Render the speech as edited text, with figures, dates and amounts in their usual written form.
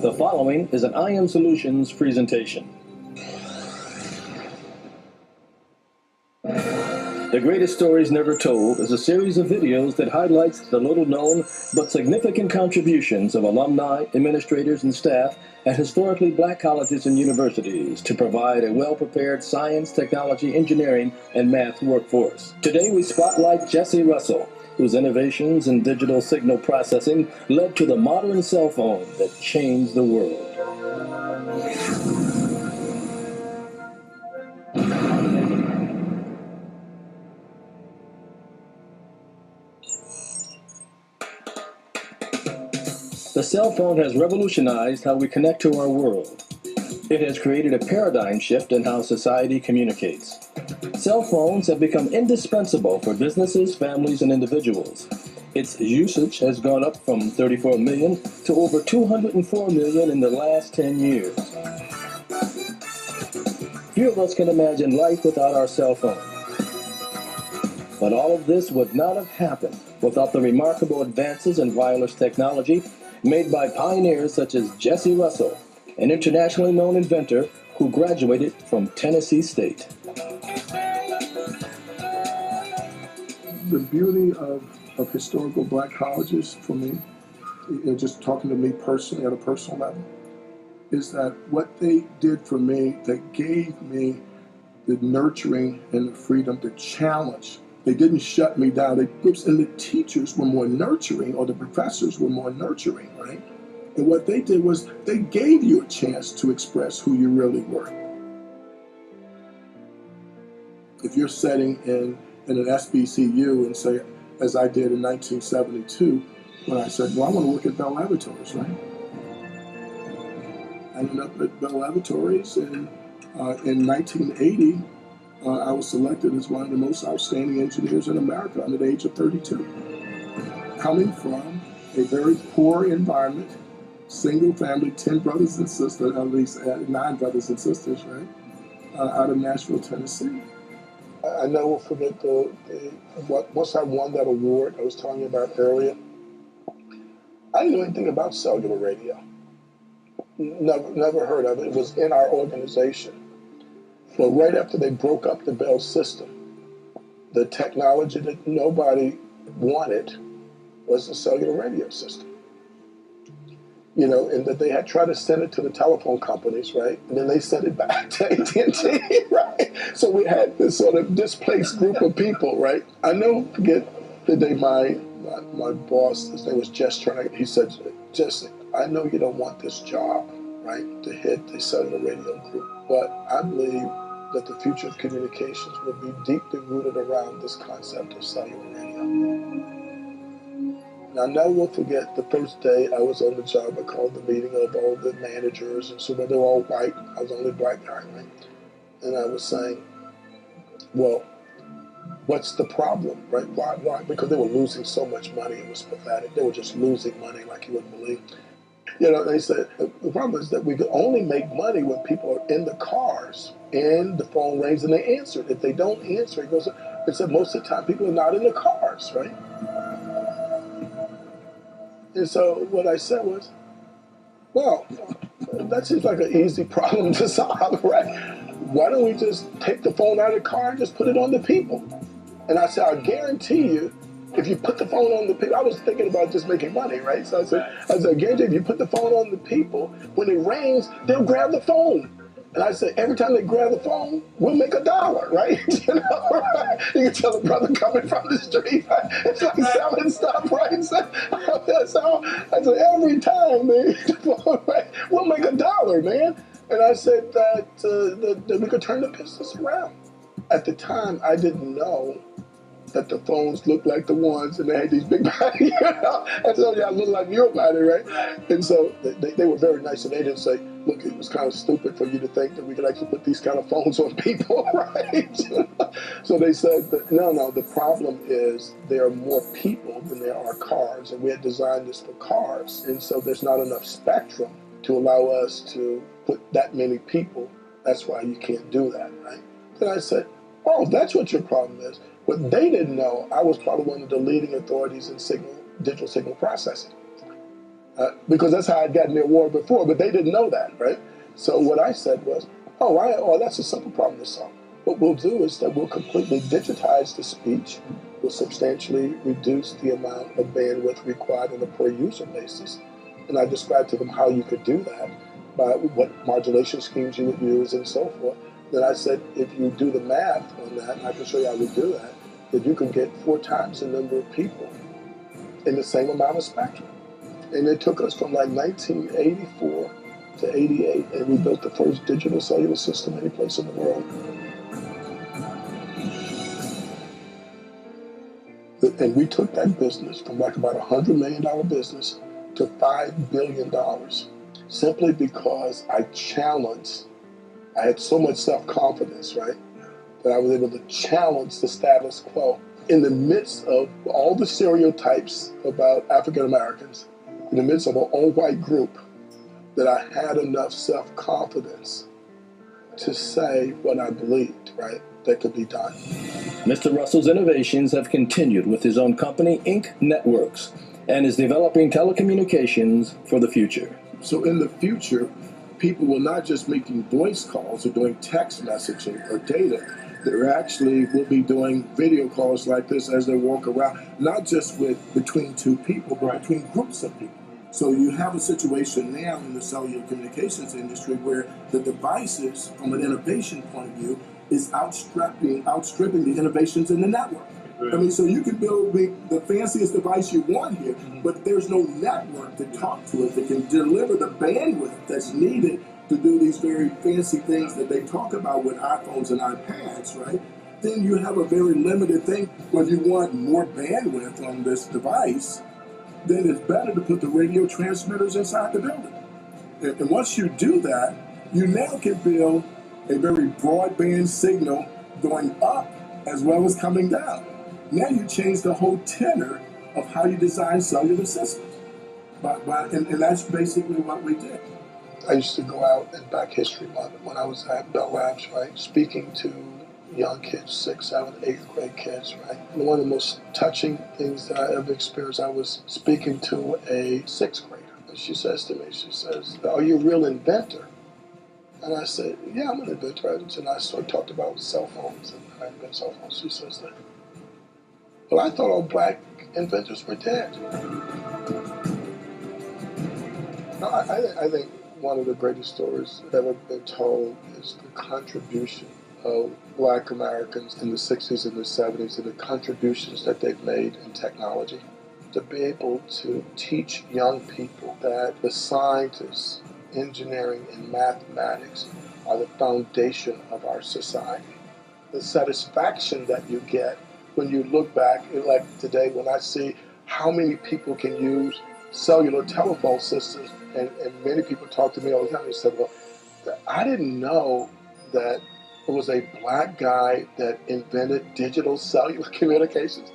The following is an IM Solutions presentation. The Greatest Stories Never Told is a series of videos that highlights the little-known but significant contributions of alumni, administrators, and staff at historically black colleges and universities to provide a well-prepared science, technology, engineering, and math workforce. Today we spotlight Jesse Russell, whose innovations in digital signal processing led to the modern cell phone that changed the world. The cell phone has revolutionized how we connect to our world. It has created a paradigm shift in how society communicates. Cell phones have become indispensable for businesses, families, and individuals. Its usage has gone up from 34 million to over 204 million in the last 10 years. Few of us can imagine life without our cell phone. But all of this would not have happened without the remarkable advances in wireless technology made by pioneers such as Jesse Russell, an internationally known inventor who graduated from Tennessee State. The beauty of historical black colleges for me, just talking to me personally at a personal level, is that what they did for me, they gave me the nurturing and the freedom to challenge. They didn't shut me down. And the teachers were more nurturing, or the professors were more nurturing, right? And what they did was they gave you a chance to express who you really were. If you're sitting in an SBCU and say, as I did in 1972, when I said, well, I want to work at Bell Laboratories, right? I ended up at Bell Laboratories, and in 1980, I was selected as one of the most outstanding engineers in America under the age of 32. Coming from a very poor environment, single family, 10 brothers and sisters, at least 9 brothers and sisters, right? Out of Nashville, Tennessee. I never forget once I won that award I was telling you about earlier, I didn't know anything about cellular radio. Never heard of it. It was in our organization. Well, right after they broke up the Bell system, the technology that nobody wanted was the cellular radio system. You know, and that they had tried to send it to the telephone companies, right? And then they sent it back to AT&T, right? So we had this sort of displaced group of people, right? I never forget the day my boss, his name was Jess Turner, he said, Jesse, I know you don't want this job, right, to hit the cellular radio group, but I believe that the future of communications will be deeply rooted around this concept of cellular radio. And I never will forget the first day I was on the job. I called the meeting of all the managers, and so they were all white. I was the only black guy, right? And I was saying, well, what's the problem, right? Why? Because they were losing so much money. It was pathetic. They were just losing money like you wouldn't believe. You know, they said, the problem is that we could only make money when people are in the cars and the phone rings and they answer it. If they don't answer, it said most of the time people are not in the cars, right? And so what I said was, well, that seems like an easy problem to solve, right? Why don't we just take the phone out of the car and just put it on the people? And I said, I guarantee you, if you put the phone on the people, I was thinking about just making money, right? So I said, I guarantee if you put the phone on the people, when it rings, they'll grab the phone. And I said, every time they grab the phone, we'll make $1, right? You know, right? You can tell the brother coming from the street, right? It's like selling stuff, right? So I said, every time they hit the phone, right, we'll make $1, man. And I said that we could turn the business around. At the time, I didn't know that the phones looked like the ones and they had these big batteries, you know? And so I looked like your battery, right? And so they were very nice, and they didn't say, look, it was kind of stupid for you to think that we could actually put these kind of phones on people, right? So they said, that, no, the problem is there are more people than there are cars, and we had designed this for cars, and so there's not enough spectrum to allow us to put that many people. That's why you can't do that, right? Then I said, oh, that's what your problem is. What they didn't know, I was probably one of the leading authorities in digital signal processing. because that's how I'd gotten the award before, but they didn't know that, right? So what I said was, oh, that's a simple problem to solve. What we'll do is that we'll completely digitize the speech. We'll substantially reduce the amount of bandwidth required on a per user basis. And I described to them how you could do that, by what modulation schemes you would use and so forth. Then I said, if you do the math on that, and I can show you how we do that you can get 4 times the number of people in the same amount of spectrum. And it took us from like 1984 to 88, and we built the first digital cellular system any place in the world. And we took that business from like about $100 million business to $5 billion, simply because I had so much self-confidence, right, that I was able to challenge the status quo in the midst of all the stereotypes about African Americans, in the midst of an all-white group, that I had enough self-confidence to say what I believed, right, that could be done. Mr. Russell's innovations have continued with his own company, Inc. Networks, and is developing telecommunications for the future. So in the future, people will not just making voice calls or doing text messaging or data. They actually will be doing video calls like this as they walk around, not just between 2 people, but between groups of people. So you have a situation now in the cellular communications industry where the devices, from an innovation point of view, is outstripping the innovations in the network. Right. I mean, so you can build the fanciest device you want here, but there's no network to talk to it that can deliver the bandwidth that's needed to do these very fancy things that they talk about with iPhones and iPads, right? Then you have a very limited thing. When you want more bandwidth on this device, then it's better to put the radio transmitters inside the building. And once you do that, you now can build a very broadband signal going up as well as coming down. Now you change the whole tenor of how you design cellular systems. And that's basically what we did. I used to go out in Black History Month when I was at Bell Labs, right, speaking to young kids, 6th, 7th, 8th grade kids, right? And one of the most touching things that I ever experienced, I was speaking to a 6th grader. And she says to me, she says, "Are you a real inventor?" And I said, "Yeah, I'm an inventor." And I sort of talked about cell phones and I invented cell phones. She says that, "Well, I thought all black inventors were dead." No, I think one of the greatest stories that ever been told is the contribution of black Americans in the 60s and the 70s and the contributions that they've made in technology. To be able to teach young people that the scientists, engineering, and mathematics are the foundation of our society. The satisfaction that you get when you look back, like today when I see how many people can use cellular telephone systems, and many people talk to me all the time and said, "Well, I didn't know that it was a black guy that invented digital cellular communications."